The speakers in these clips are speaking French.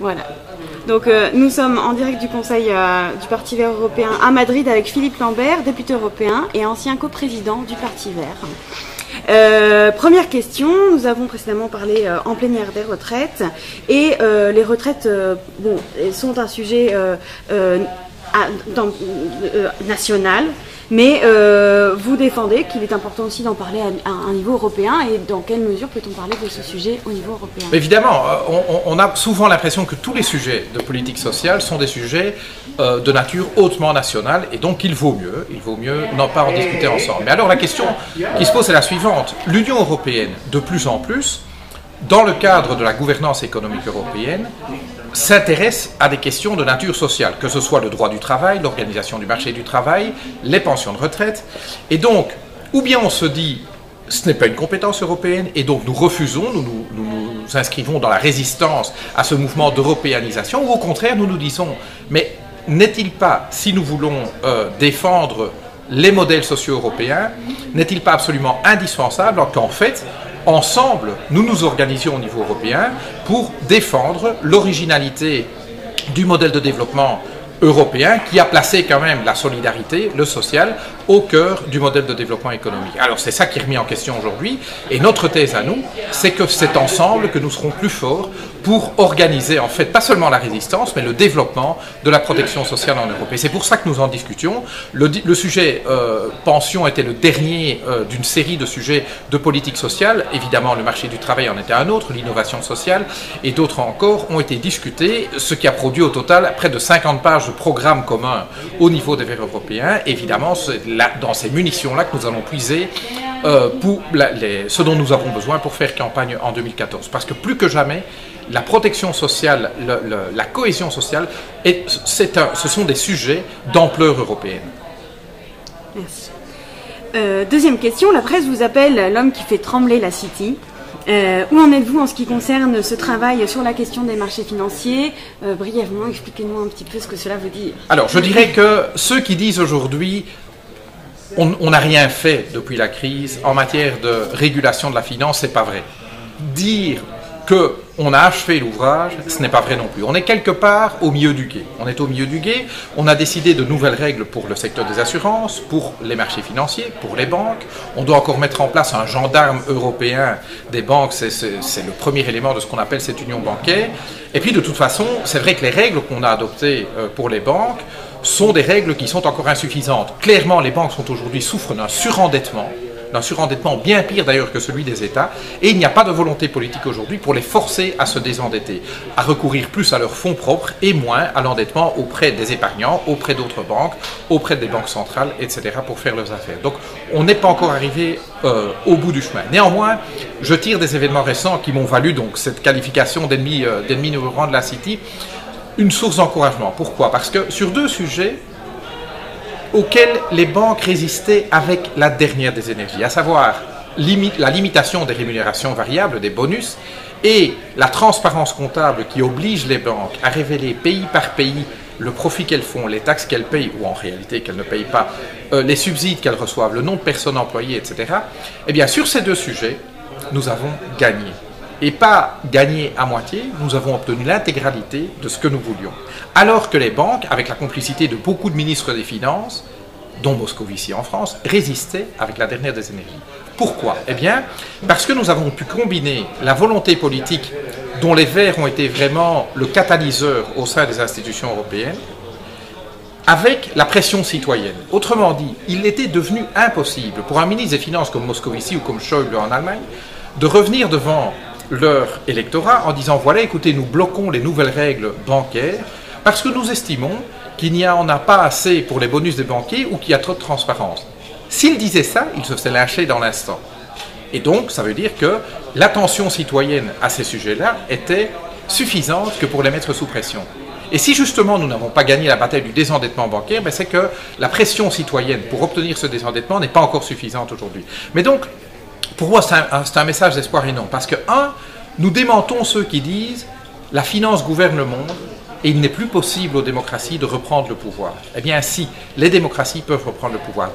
Voilà. Donc nous sommes en direct du Conseil du Parti Vert européen à Madrid avec Philippe Lambert, député européen et ancien coprésident du Parti Vert. Première question, nous avons précédemment parlé en plénière des retraites et les retraites sont un sujet national, mais vous défendez qu'il est important aussi d'en parler à un niveau européen, et dans quelle mesure peut-on parler de ce sujet au niveau européen? Évidemment, on a souvent l'impression que tous les sujets de politique sociale sont des sujets de nature hautement nationale, et donc il vaut mieux n'en pas en discuter ensemble. Mais alors la question qui se pose est la suivante. L'Union européenne, de plus en plus, dans le cadre de la gouvernance économique européenne, s'intéresse à des questions de nature sociale, que ce soit le droit du travail, l'organisation du marché du travail, les pensions de retraite. Et donc, ou bien on se dit, ce n'est pas une compétence européenne, et donc nous refusons, nous inscrivons dans la résistance à ce mouvement d'européanisation, ou au contraire, nous nous disons, mais n'est-il pas, si nous voulons défendre les modèles sociaux européens, n'est-il pas absolument indispensable qu'en fait, ensemble, nous nous organisions au niveau européen pour défendre l'originalité du modèle de développement européen qui a placé quand même la solidarité, le social, au cœur du modèle de développement économique. Alors c'est ça qui est remis en question aujourd'hui, et notre thèse à nous, c'est que c'est ensemble que nous serons plus forts pour organiser en fait pas seulement la résistance, mais le développement de la protection sociale en Europe. Et c'est pour ça que nous en discutions. Le sujet pension était le dernier d'une série de sujets de politique sociale. Évidemment, le marché du travail en était un autre, l'innovation sociale, et d'autres encore ont été discutés, ce qui a produit au total près de 50 pages de programmes communs au niveau des Verts européens. Évidemment, c'est dans ces munitions-là que nous allons puiser pour ce dont nous avons besoin pour faire campagne en 2014. Parce que plus que jamais, la protection sociale, la cohésion sociale, ce sont des sujets d'ampleur européenne. Merci. Deuxième question, la presse vous appelle l'homme qui fait trembler la City. Où en êtes-vous en ce qui concerne ce travail sur la question des marchés financiers? Brièvement, expliquez-nous un petit peu ce que cela veut dire. Alors, je dirais que ceux qui disent aujourd'hui on n'a rien fait depuis la crise en matière de régulation de la finance, c'est pas vrai. Dire qu'on a achevé l'ouvrage, ce n'est pas vrai non plus. On est quelque part au milieu du gué. On est au milieu du gué, on a décidé de nouvelles règles pour le secteur des assurances, pour les marchés financiers, pour les banques. On doit encore mettre en place un gendarme européen des banques, c'est le premier élément de ce qu'on appelle cette union bancaire. Et puis de toute façon, c'est vrai que les règles qu'on a adoptées pour les banques sont des règles qui sont encore insuffisantes. Clairement, les banques souffrent d'un surendettement bien pire d'ailleurs que celui des États, et il n'y a pas de volonté politique aujourd'hui pour les forcer à se désendetter, à recourir plus à leurs fonds propres et moins à l'endettement auprès des épargnants, auprès d'autres banques, auprès des banques centrales, etc. pour faire leurs affaires. Donc on n'est pas encore arrivé au bout du chemin. Néanmoins, je tire des événements récents qui m'ont valu donc cette qualification d'ennemi numéro 1 de la City, une source d'encouragement. Pourquoi? Parce que sur deux sujets auxquels les banques résistaient avec la dernière des énergies, à savoir la limitation des rémunérations variables, des bonus, et la transparence comptable qui oblige les banques à révéler pays par pays le profit qu'elles font, les taxes qu'elles payent, ou en réalité qu'elles ne payent pas, les subsides qu'elles reçoivent, le nombre de personnes employées, etc. Eh bien, sur ces deux sujets, nous avons gagné. Et pas gagné à moitié, nous avons obtenu l'intégralité de ce que nous voulions. Alors que les banques, avec la complicité de beaucoup de ministres des Finances, dont Moscovici en France, résistaient avec la dernière des énergies. Pourquoi? Eh bien, parce que nous avons pu combiner la volonté politique dont les Verts ont été vraiment le catalyseur au sein des institutions européennes, avec la pression citoyenne. Autrement dit, il était devenu impossible pour un ministre des Finances comme Moscovici ou comme Schäuble en Allemagne de revenir devant leur électorat en disant voilà, écoutez, nous bloquons les nouvelles règles bancaires parce que nous estimons qu'il n'y en a pas assez pour les bonus des banquiers ou qu'il y a trop de transparence. S'ils disaient ça, ils se faisaient lyncher dans l'instant. Et donc, ça veut dire que l'attention citoyenne à ces sujets-là était suffisante que pour les mettre sous pression. Et si justement nous n'avons pas gagné la bataille du désendettement bancaire, c'est que la pression citoyenne pour obtenir ce désendettement n'est pas encore suffisante aujourd'hui. Mais donc, pour moi, c'est un message d'espoir et non. Parce que, nous démentons ceux qui disent « la finance gouverne le monde et il n'est plus possible aux démocraties de reprendre le pouvoir ». Eh bien si, les démocraties peuvent reprendre le pouvoir.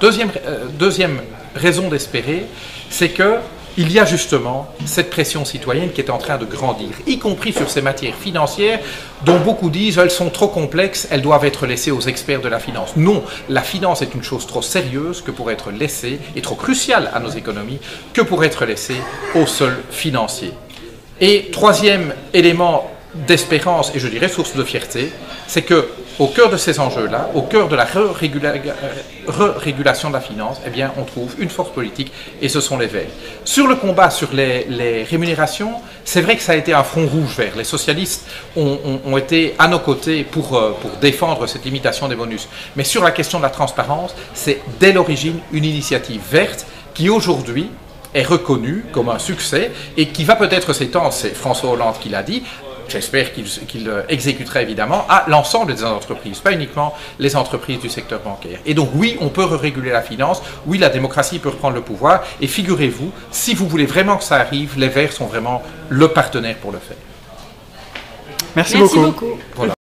Deuxième raison d'espérer, c'est que il y a justement cette pression citoyenne qui est en train de grandir, y compris sur ces matières financières dont beaucoup disent elles sont trop complexes, elles doivent être laissées aux experts de la finance. Non, la finance est une chose trop sérieuse que pour être laissée, et trop cruciale à nos économies, que pour être laissée aux seuls financiers. Et troisième élément d'espérance, et je dirais source de fierté, c'est que au cœur de ces enjeux-là, au cœur de la régulation de la finance, eh bien, on trouve une force politique, et ce sont les Verts. Sur le combat sur les rémunérations, c'est vrai que ça a été un front rouge vert. Les socialistes ont été à nos côtés pour défendre cette limitation des bonus. Mais sur la question de la transparence, c'est dès l'origine une initiative verte qui aujourd'hui est reconnue comme un succès et qui va peut-être s'étendre, c'est François Hollande qui l'a dit, j'espère qu'il exécutera évidemment, à l'ensemble des entreprises, pas uniquement les entreprises du secteur bancaire. Et donc oui, on peut réguler la finance, oui, la démocratie peut reprendre le pouvoir, et figurez-vous, si vous voulez vraiment que ça arrive, les Verts sont vraiment le partenaire pour le faire. Merci beaucoup. Voilà.